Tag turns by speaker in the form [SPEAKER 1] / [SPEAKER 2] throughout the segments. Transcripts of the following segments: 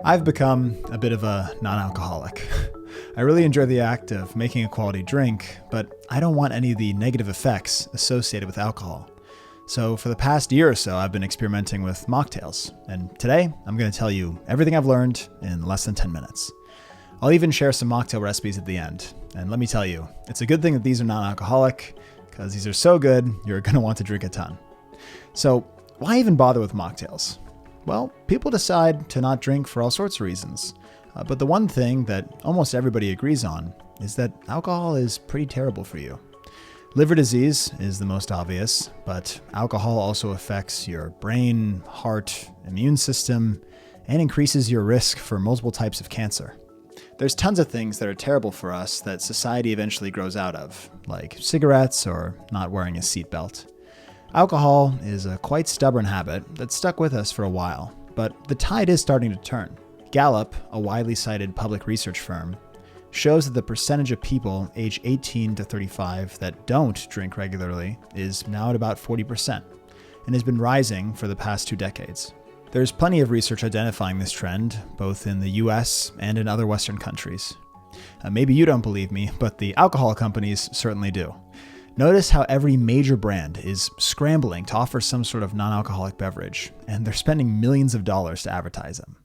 [SPEAKER 1] I've become a bit of a non-alcoholic. I really enjoy the act of making a quality drink, but I don't want any of the negative effects associated with alcohol. So for the past year or so, I've been experimenting with mocktails, and today I'm going to tell you everything I've learned in less than 10 minutes. I'll even share some mocktail recipes at the end, and let me tell you, it's a good thing that these are non-alcoholic, because these are so good, you're going to want to drink a ton. So why even bother with mocktails? Well, people decide to not drink for all sorts of reasons. But the one thing that almost everybody agrees on is that alcohol is pretty terrible for you. Liver disease is the most obvious, but alcohol also affects your brain, heart, immune system, and increases your risk for multiple types of cancer. There's tons of things that are terrible for us that society eventually grows out of, like cigarettes or not wearing a seatbelt. Alcohol is a quite stubborn habit that's stuck with us for a while, but the tide is starting to turn. Gallup, a widely cited public research firm, shows that the percentage of people age 18 to 35 that don't drink regularly is now at about 40% and has been rising for the past 2 decades. There's plenty of research identifying this trend, both in the US and in other Western countries. Maybe you don't believe me, but the alcohol companies certainly do. Notice how every major brand is scrambling to offer some sort of non-alcoholic beverage, and they're spending millions of dollars to advertise them.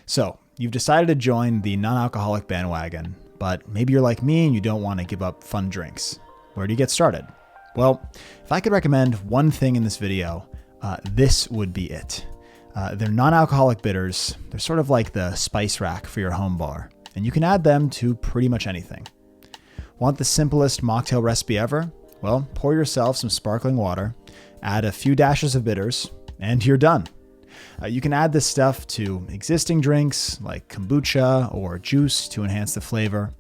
[SPEAKER 1] So, you've decided to join the non-alcoholic bandwagon, but maybe you're like me and you don't want to give up fun drinks. Where do you get started? Well, if I could recommend one thing in this video, this would be it. They're non-alcoholic bitters. They're sort of like the spice rack for your home bar, and you can add them to pretty much anything. Want the simplest mocktail recipe ever? Well, pour yourself some sparkling water, add a few dashes of bitters, and you're done. You can add this stuff to existing drinks like kombucha or juice to enhance the flavor.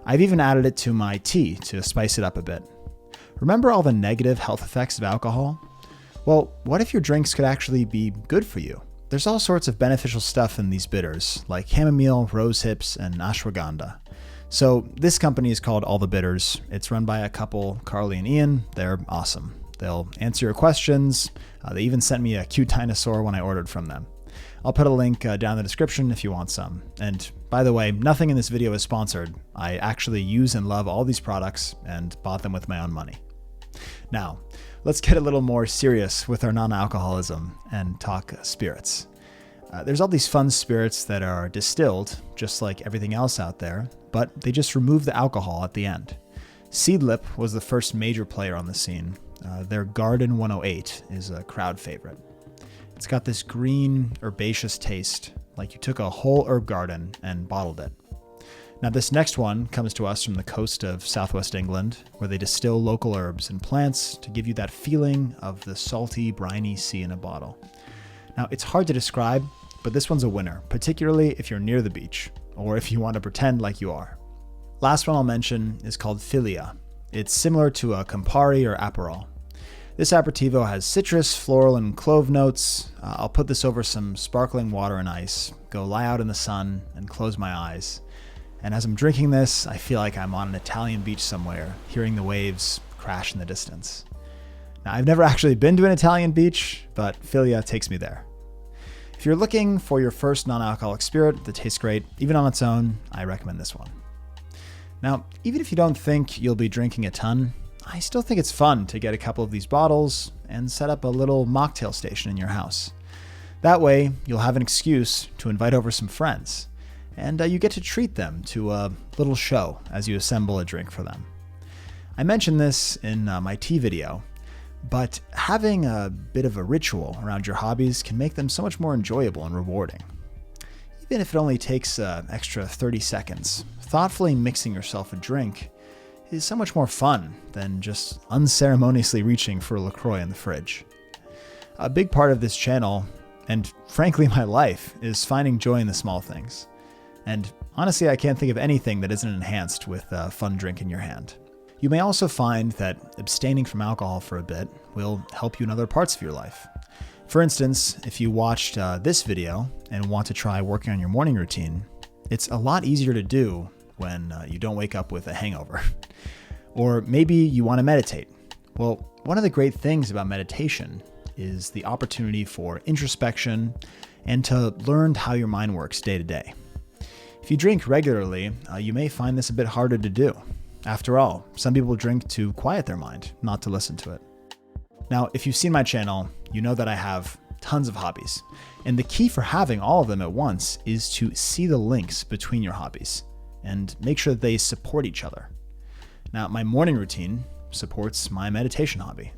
[SPEAKER 1] I've even added it to my tea to spice it up a bit. Remember all the negative health effects of alcohol? Well, what if your drinks could actually be good for you? There's all sorts of beneficial stuff in these bitters, like chamomile, rose hips, and ashwagandha. So this company is called All the Bitters. It's run by a couple, Carly and Ian. They're awesome. They'll answer your questions. They even sent me a cute dinosaur when I ordered from them. I'll put a link down in the description if you want some. And by the way, nothing in this video is sponsored. I actually use and love all these products and bought them with my own money. Now, let's get a little more serious with our non-alcoholism and talk spirits. There's all these fun spirits that are distilled, just like everything else out there, but they just remove the alcohol at the end. Seedlip was the first major player on the scene. Their Garden 108 is a crowd favorite. It's got this green, herbaceous taste, like you took a whole herb garden and bottled it. Now this next one comes to us from the coast of southwest England, where they distill local herbs and plants to give you that feeling of the salty, briny sea in a bottle. Now it's hard to describe, but this one's a winner, particularly if you're near the beach, or if you want to pretend like you are. Last one I'll mention is called Filia. It's similar to a Campari or Aperol. This aperitivo has citrus, floral, and clove notes. I'll put this over some sparkling water and ice, go lie out in the sun, and close my eyes. And as I'm drinking this, I feel like I'm on an Italian beach somewhere, hearing the waves crash in the distance. Now, I've never actually been to an Italian beach, but Filia takes me there. If you're looking for your first non-alcoholic spirit that tastes great, even on its own, I recommend this one. Now, even if you don't think you'll be drinking a ton, I still think it's fun to get a couple of these bottles and set up a little mocktail station in your house. That way, you'll have an excuse to invite over some friends, and you get to treat them to a little show as you assemble a drink for them. I mentioned this in my tea video, but having a bit of a ritual around your hobbies can make them so much more enjoyable and rewarding. Even if it only takes an extra 30 seconds, thoughtfully mixing yourself a drink is so much more fun than just unceremoniously reaching for a LaCroix in the fridge. A big part of this channel, and frankly my life, is finding joy in the small things. And honestly, I can't think of anything that isn't enhanced with a fun drink in your hand. You may also find that abstaining from alcohol for a bit will help you in other parts of your life. For instance, if you watched this video and want to try working on your morning routine, it's a lot easier to do when you don't wake up with a hangover. Or maybe you want to meditate. Well, one of the great things about meditation is the opportunity for introspection and to learn how your mind works day to day. If you drink regularly, you may find this a bit harder to do. After all, some people drink to quiet their mind, not to listen to it. Now, if you've seen my channel, you know that I have tons of hobbies. And the key for having all of them at once is to see the links between your hobbies and make sure that they support each other. Now, my morning routine supports my meditation hobby.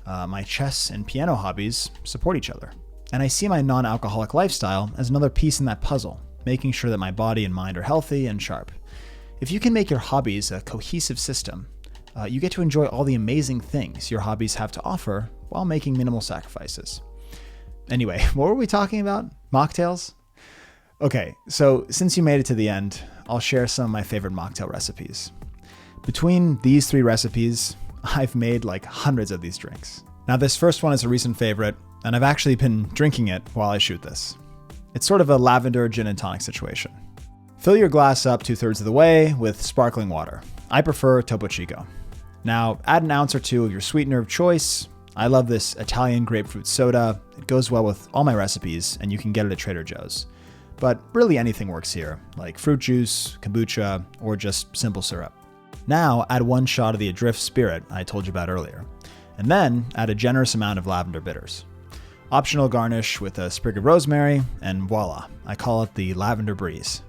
[SPEAKER 1] My chess and piano hobbies support each other. And I see my non-alcoholic lifestyle as another piece in that puzzle, making sure that my body and mind are healthy and sharp. If you can make your hobbies a cohesive system, you get to enjoy all the amazing things your hobbies have to offer while making minimal sacrifices. Anyway, what were we talking about? Mocktails? Okay, so since you made it to the end, I'll share some of my favorite mocktail recipes. Between these 3 recipes, I've made like hundreds of these drinks. Now this first one is a recent favorite, and I've actually been drinking it while I shoot this. It's sort of a lavender gin and tonic situation. Fill your glass up 2/3 of the way with sparkling water. I prefer Topo Chico. Now add an ounce or 2 of your sweetener of choice. I love this Italian grapefruit soda. It goes well with all my recipes, and you can get it at Trader Joe's. But really anything works here, like fruit juice, kombucha, or just simple syrup. Now add 1 shot of the Adrift spirit I told you about earlier, and then add a generous amount of lavender bitters. Optional garnish with a sprig of rosemary, and voila, I call it the lavender breeze.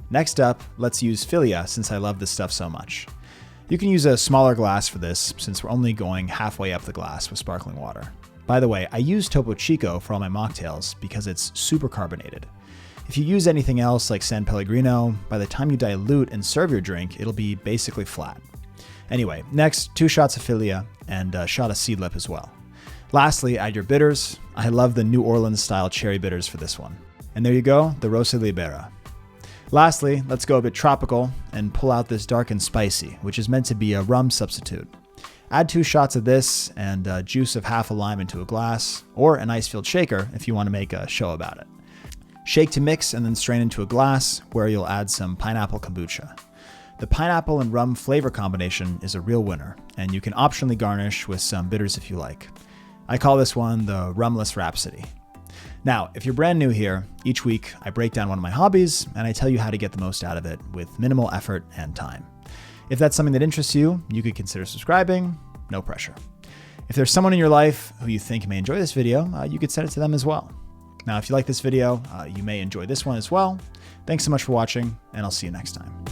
[SPEAKER 1] Next up, let's use Filia since I love this stuff so much. You can use a smaller glass for this since we're only going halfway up the glass with sparkling water. By the way, I use Topo Chico for all my mocktails because it's super carbonated. If you use anything else like San Pellegrino, by the time you dilute and serve your drink, it'll be basically flat. Anyway, next, 2 shots of Filia and a shot of Seedlip as well. Lastly, add your bitters. I love the New Orleans style cherry bitters for this one. And there you go, the Rosa Libera. Lastly, let's go a bit tropical and pull out this dark and spicy, which is meant to be a rum substitute. Add 2 shots of this and juice of half a lime into a glass, or an ice-filled shaker if you want to make a show about it. Shake to mix and then strain into a glass where you'll add some pineapple kombucha. The pineapple and rum flavor combination is a real winner, and you can optionally garnish with some bitters if you like. I call this one the Rumless Rhapsody. Now, if you're brand new here, each week I break down one of my hobbies and I tell you how to get the most out of it with minimal effort and time. If that's something that interests you, you could consider subscribing, no pressure. If there's someone in your life who you think may enjoy this video, you could send it to them as well. Now, if you like this video, you may enjoy this one as well. Thanks so much for watching, and I'll see you next time.